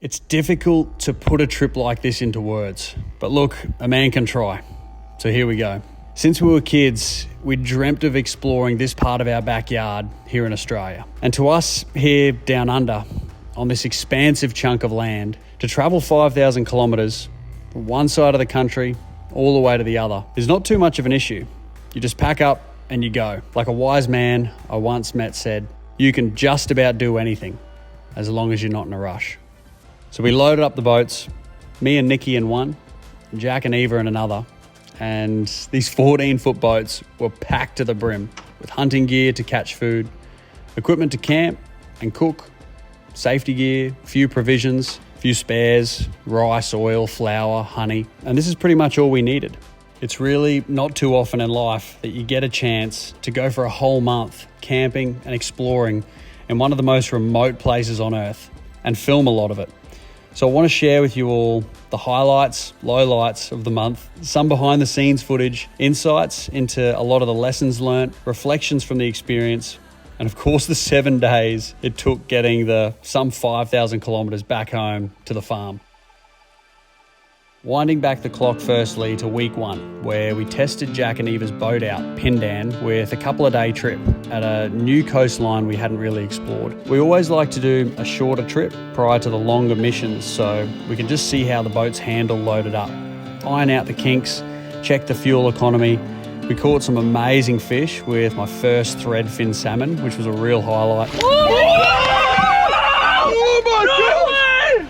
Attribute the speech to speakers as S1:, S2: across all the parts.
S1: It's difficult to put a trip like this into words, but look, a man can try. So here we go. Since we were kids, we dreamt of exploring this part of our backyard here in Australia. And to us here down under, on this expansive chunk of land, to travel 5,000 kilometres from one side of the country all the way to the other is not too much of an issue. You just pack up and you go. Like a wise man I once met said, you can just about do anything as long as you're not in a rush. So we loaded up the boats, me and Nikki in one, Jack and Eva in another, and these 14-foot boats were packed to the brim with hunting gear to catch food, equipment to camp and cook, safety gear, a few provisions, a few spares, rice, oil, flour, honey, and this is pretty much all we needed. It's really not too often in life that you get a chance to go for a whole month camping and exploring in one of the most remote places on earth and film a lot of it. So I want to share with you all the highlights, lowlights of the month, some behind the scenes footage, insights into a lot of the lessons learnt, reflections from the experience, and of course the 7 days it took getting the some 5,000 kilometres back home to the farm. Winding back the clock firstly to week 1, where we tested Jack and Eva's boat out, Pindan, with a couple of day trip at a new coastline we hadn't really explored. We always like to do a shorter trip prior to the longer missions so we can just see how the boat's handle loaded up, iron out the kinks, check the fuel economy. We caught some amazing fish with my first threadfin salmon, which was a real highlight.
S2: Oh my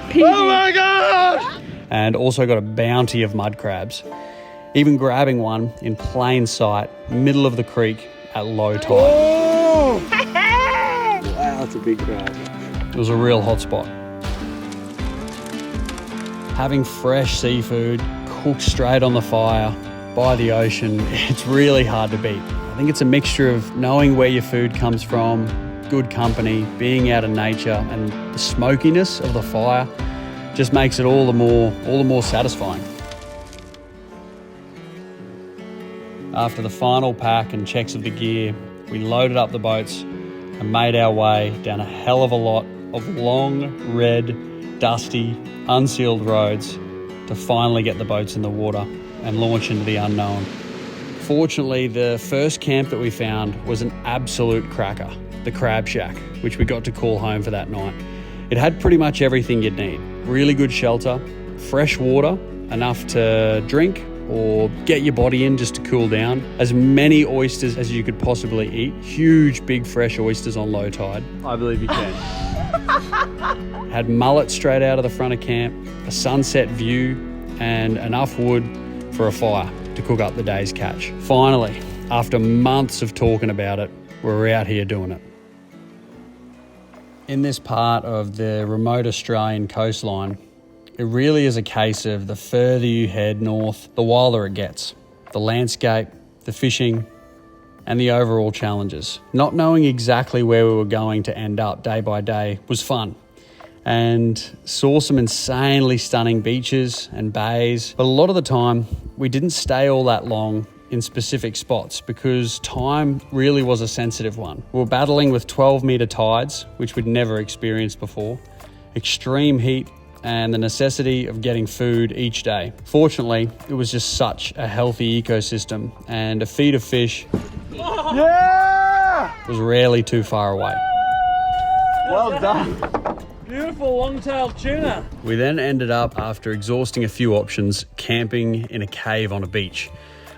S2: God! Oh my God!
S1: And also got a bounty of mud crabs, even grabbing one in plain sight, middle of the creek at low tide.
S2: Oh! Wow, that's a big crab.
S1: It was a real hot spot. Having fresh seafood cooked straight on the fire by the ocean, it's really hard to beat. I think it's a mixture of knowing where your food comes from, good company, being out in nature, and the smokiness of the fire just makes it all the more satisfying. After the final pack and checks of the gear, we loaded up the boats and made our way down a hell of a lot of long, red, dusty, unsealed roads to finally get the boats in the water and launch into the unknown. Fortunately, the first camp that we found was an absolute cracker, the Crab Shack, which we got to call home for that night. It had pretty much everything you'd need. Really good shelter, fresh water, enough to drink or get your body in just to cool down, as many oysters as you could possibly eat, huge big fresh oysters on low tide.
S2: I believe you can.
S1: Had mullet straight out of the front of camp, a sunset view, and enough wood for a fire to cook up the day's catch. Finally, after months of talking about it, we're out here doing it. In this part of the remote Australian coastline, it really is a case of the further you head north, the wilder it gets. The landscape, the fishing, and the overall challenges. Not knowing exactly where we were going to end up day by day was fun, and saw some insanely stunning beaches and bays, but a lot of the time we didn't stay all that long in specific spots because time really was a sensitive one. We were battling with 12-metre tides, which we'd never experienced before, extreme heat, and the necessity of getting food each day. Fortunately, it was just such a healthy ecosystem, and a feed of fish was rarely too far away.
S2: Well done. Beautiful long-tailed tuna.
S1: We then ended up, after exhausting a few options, camping in a cave on a beach,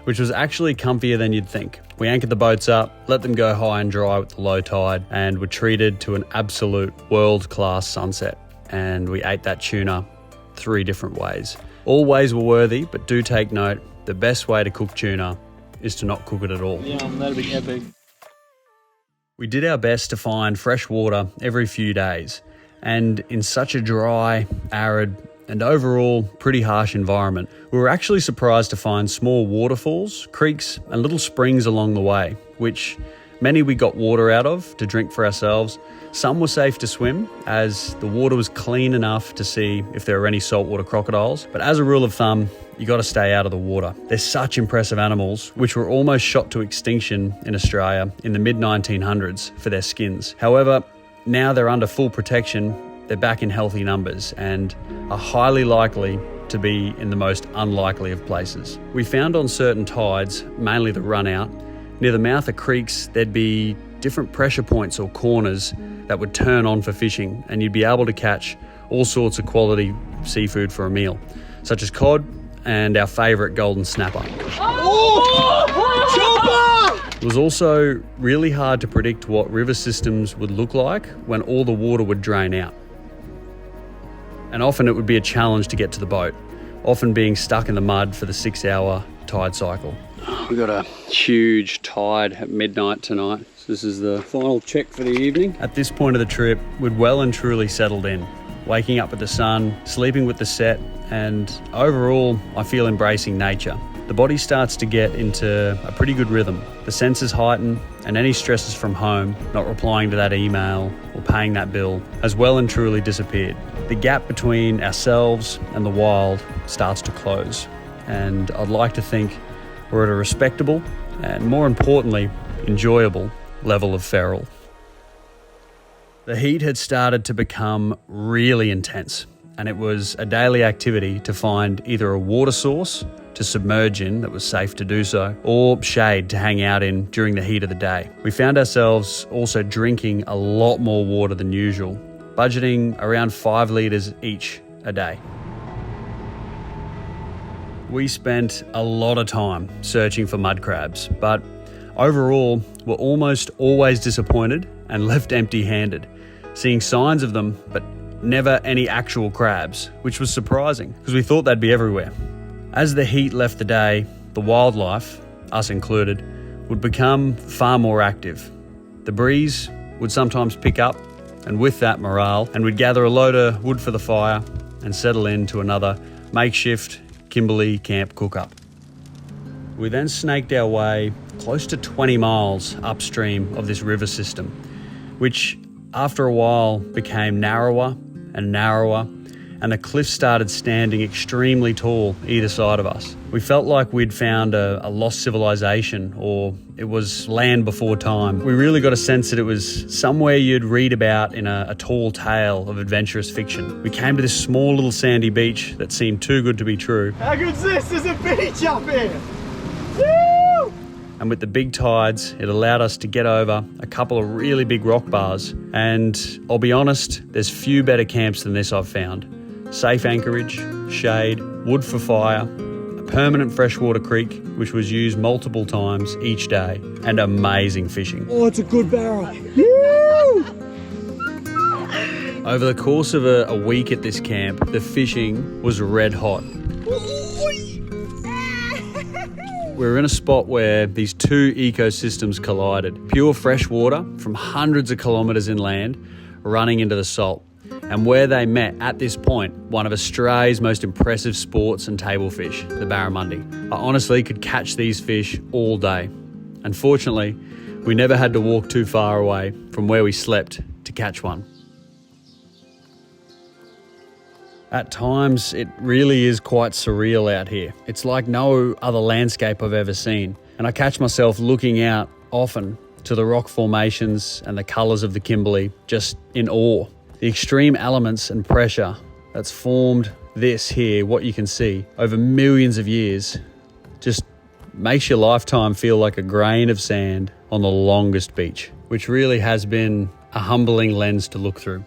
S1: which was actually comfier than you'd think. We anchored the boats up, let them go high and dry with the low tide, and were treated to an absolute world-class sunset. And we ate that tuna 3 different ways. All ways were worthy, but do take note, the best way to cook tuna is to not cook it at all.
S2: Yeah, that'd be epic.
S1: We did our best to find fresh water every few days, and in such a dry, arid, and overall pretty harsh environment, we were actually surprised to find small waterfalls, creeks, and little springs along the way, which many we got water out of to drink for ourselves. Some were safe to swim, as the water was clean enough to see if there were any saltwater crocodiles. But as a rule of thumb, you got to stay out of the water. They're such impressive animals, which were almost shot to extinction in Australia in the mid-1900s for their skins. However, now they're under full protection they're back in healthy numbers and are highly likely to be in the most unlikely of places. We found on certain tides, mainly the run out, near the mouth of creeks, there'd be different pressure points or corners that would turn on for fishing, and you'd be able to catch all sorts of quality seafood for a meal, such as cod and our favourite golden snapper. It was also really hard to predict what river systems would look like when all the water would drain out. And often it would be a challenge to get to the boat, often being stuck in the mud for the 6-hour tide cycle. We've got a huge tide at midnight tonight. So this is the final check for the evening. At this point of the trip, we'd well and truly settled in, waking up with the sun, sleeping with the set, and overall, I feel embracing nature. The body starts to get into a pretty good rhythm. The senses heighten, and any stresses from home, not replying to that email or paying that bill, has well and truly disappeared. The gap between ourselves and the wild starts to close, and I'd like to think we're at a respectable and, more importantly, enjoyable level of feral. The heat had started to become really intense, and it was a daily activity to find either a water source to submerge in that was safe to do so, or shade to hang out in during the heat of the day. We found ourselves also drinking a lot more water than usual, budgeting around 5 litres each a day. We spent a lot of time searching for mud crabs, but overall, we're almost always disappointed and left empty-handed, seeing signs of them, but never any actual crabs, which was surprising because we thought they'd be everywhere. As the heat left the day, the wildlife, us included, would become far more active. The breeze would sometimes pick up, and with that morale, and we'd gather a load of wood for the fire and settle into another makeshift Kimberley camp cook-up. We then snaked our way close to 20 miles upstream of this river system, which after a while became narrower and narrower, and the cliffs started standing extremely tall either side of us. We felt like we'd found a lost civilization, or it was land before time. We really got a sense that it was somewhere you'd read about in a tall tale of adventurous fiction. We came to this small little sandy beach that seemed too good to be true.
S2: How good's this? There's a beach up here! Woo!
S1: And with the big tides, it allowed us to get over a couple of really big rock bars. And I'll be honest, there's few better camps than this I've found. Safe anchorage, shade, wood for fire, a permanent freshwater creek which was used multiple times each day, and amazing fishing.
S2: Oh, it's a good barrel.
S1: Over the course of a week at this camp, the fishing was red hot. We were in a spot where these two ecosystems collided. Pure fresh water from hundreds of kilometres inland running into the salt. And where they met at this point, one of Australia's most impressive sports and table fish, the barramundi. I honestly could catch these fish all day. Unfortunately, we never had to walk too far away from where we slept to catch one. At times, it really is quite surreal out here. It's like no other landscape I've ever seen. And I catch myself looking out often to the rock formations and the colours of the Kimberley, just in awe. The extreme elements and pressure that's formed this here, what you can see, over millions of years, just makes your lifetime feel like a grain of sand on the longest beach, which really has been a humbling lens to look through.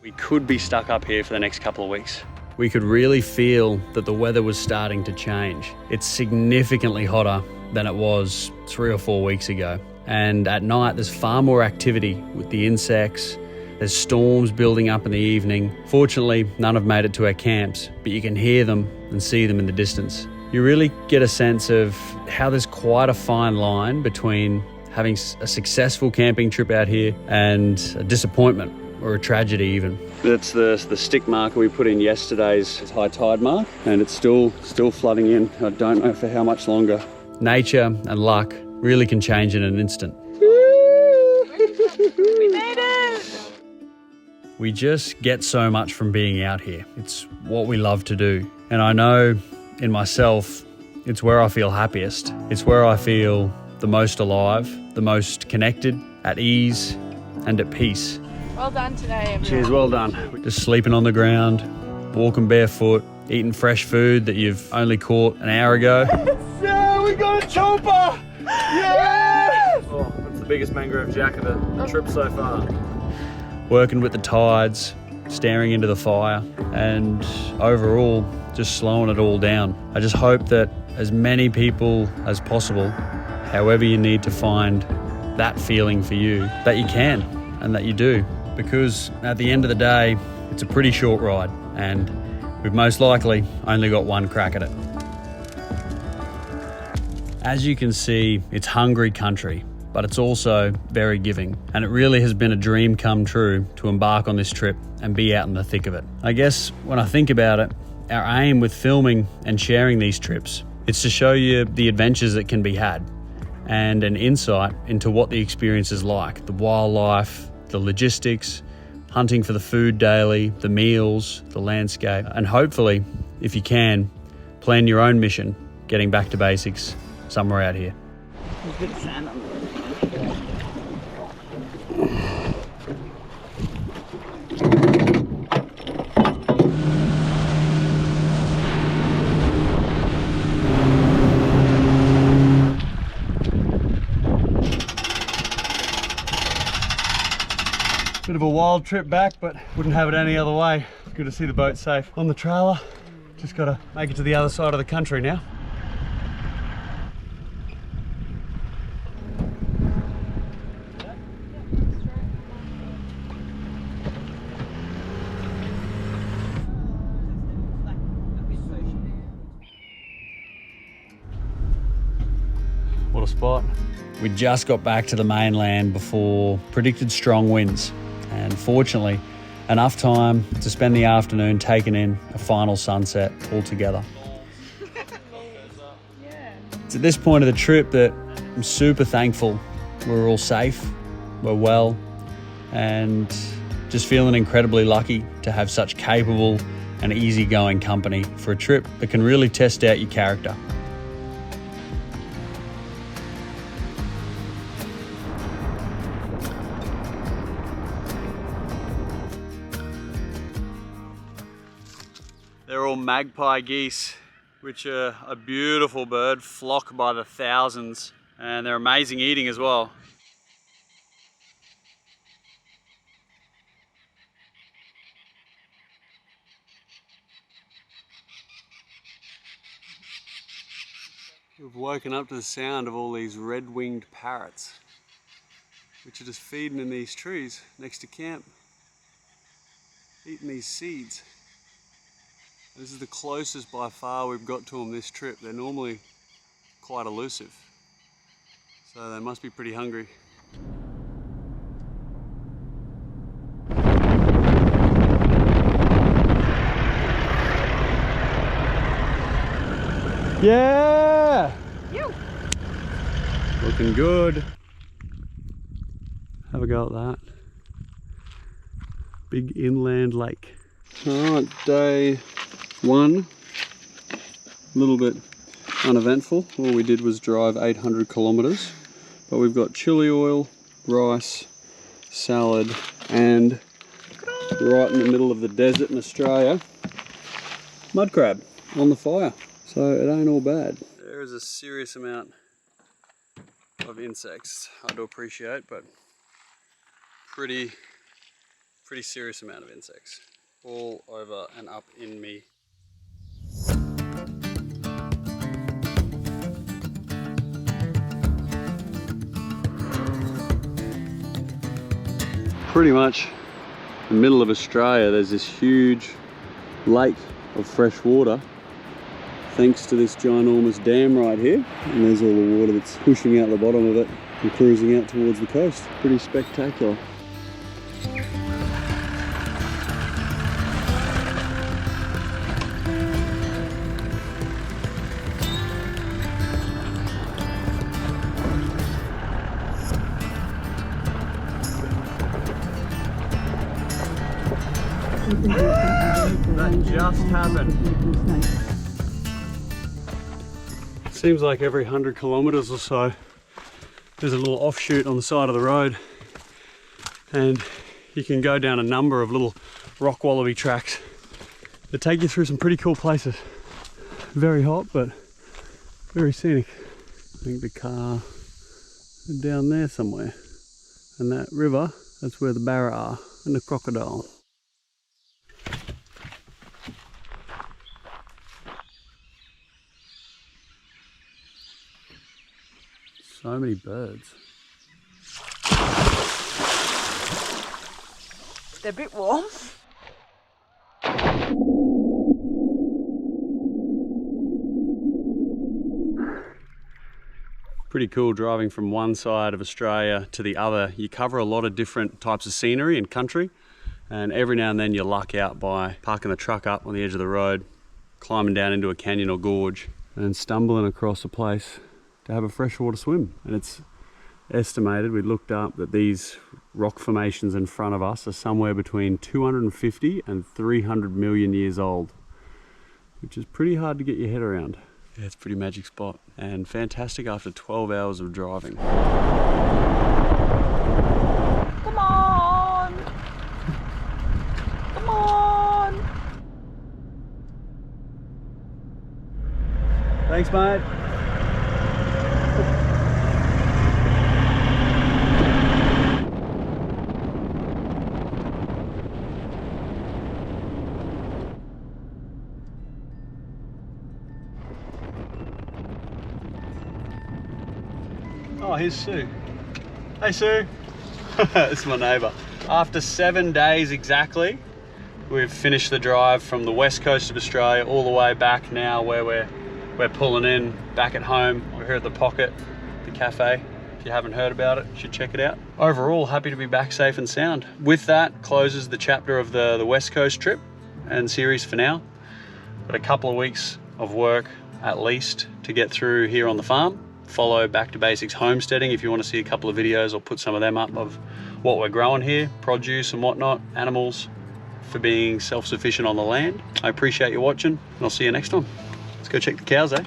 S1: We could be stuck up here for the next couple of weeks. We could really feel that the weather was starting to change. It's significantly hotter than it was 3 or 4 weeks ago. And at night, there's far more activity with the insects. There's storms building up in the evening. Fortunately, none have made it to our camps, but you can hear them and see them in the distance. You really get a sense of how there's quite a fine line between having a successful camping trip out here and a disappointment or a tragedy even. That's the stick marker we put in yesterday's high tide mark, and it's still flooding in. I don't know for how much longer. Nature and luck really can change in an instant.
S3: We made it!
S1: We just get so much from being out here. It's what we love to do. And I know in myself, it's where I feel happiest. It's where I feel the most alive, the most connected, at ease, and at peace.
S3: Well done today, everyone.
S1: Cheers, well done. Just sleeping on the ground, walking barefoot, eating fresh food that you've only caught an hour ago.
S2: Yeah, we got a chopper! Yes!
S1: Oh, that's the biggest mangrove jack of the trip so far. Working with the tides, staring into the fire, and overall, just slowing it all down. I just hope that as many people as possible, however you need to find that feeling for you, that you can and that you do. Because at the end of the day, it's a pretty short ride and we've most likely only got one crack at it. As you can see, it's hungry country, but it's also very giving. And it really has been a dream come true to embark on this trip and be out in the thick of it. I guess when I think about it, our aim with filming and sharing these trips, it's to show you the adventures that can be had and an insight into what the experience is like, the wildlife, the logistics, hunting for the food daily, the meals, the landscape, and hopefully, if you can, plan your own mission, getting back to basics somewhere out here.
S2: There's a bit of sand on there.
S1: Bit of a wild trip back, but wouldn't have it any other way. Good to see the boat safe on the trailer. Just gotta make it to the other side of the country now. What a spot. We just got back to the mainland before predicted strong winds, and fortunately enough time to spend the afternoon taking in a final sunset all together. It's at this point of the trip that I'm super thankful we're all safe, we're well, and just feeling incredibly lucky to have such capable and easygoing company for a trip that can really test out your character. They're all magpie geese, which are a beautiful bird, flock by the thousands, and they're amazing eating as well. We've woken up to the sound of all these red-winged parrots, which are just feeding in these trees next to camp, eating these seeds. This is the closest by far we've got to them this trip. They're normally quite elusive, so they must be pretty hungry. Yeah!
S3: You.
S1: Looking good. Have a go at that. Big inland lake. Alright, day one. A little bit uneventful. All we did was drive 800 kilometers, but we've got chili oil, rice, salad, and right in the middle of the desert in Australia, mud crab on the fire. So it ain't all bad. There is a serious amount of insects, hard to appreciate, but pretty serious amount of insects all over and up in me. Pretty much in the middle of Australia, there's this huge lake of fresh water thanks to this ginormous dam right here, and there's all the water that's pushing out the bottom of it and cruising out towards the coast. Pretty spectacular. That just happened. Seems like every 100 kilometers or so there's a little offshoot on the side of the road, and you can go down a number of little rock wallaby tracks that take you through some pretty cool places. Very hot, but very scenic. I think the car is down there somewhere. And that river, that's where the barra are, and the crocodile. So many birds.
S3: They're a bit warm.
S1: Pretty cool driving from one side of Australia to the other. You cover a lot of different types of scenery and country, and every now and then you luck out by parking the truck up on the edge of the road, climbing down into a canyon or gorge, and stumbling across a place to have a freshwater swim. And it's estimated, we looked up, that these rock formations in front of us are somewhere between 250 and 300 million years old, which is pretty hard to get your head around. Yeah, it's a pretty magic spot and fantastic after 12 hours of driving.
S3: Come on! Come on!
S1: Thanks, mate. Oh, here's Sue. Hey, Sue. This is my neighbour. After 7 days exactly, we've finished the drive from the west coast of Australia all the way back now where we're pulling in back at home. We're here at the Pocket, the cafe. If you haven't heard about it, you should check it out. Overall, happy to be back safe and sound. With that closes the chapter of the west coast trip and series for now. Got a couple of weeks of work at least to get through here on the farm. Follow Back to Basics homesteading if you want to see a couple of videos. I'll put some of them up of what we're growing here, produce and whatnot, animals, for being self-sufficient on the land. I appreciate you watching, and I'll see you next time. Let's go check the cows, eh?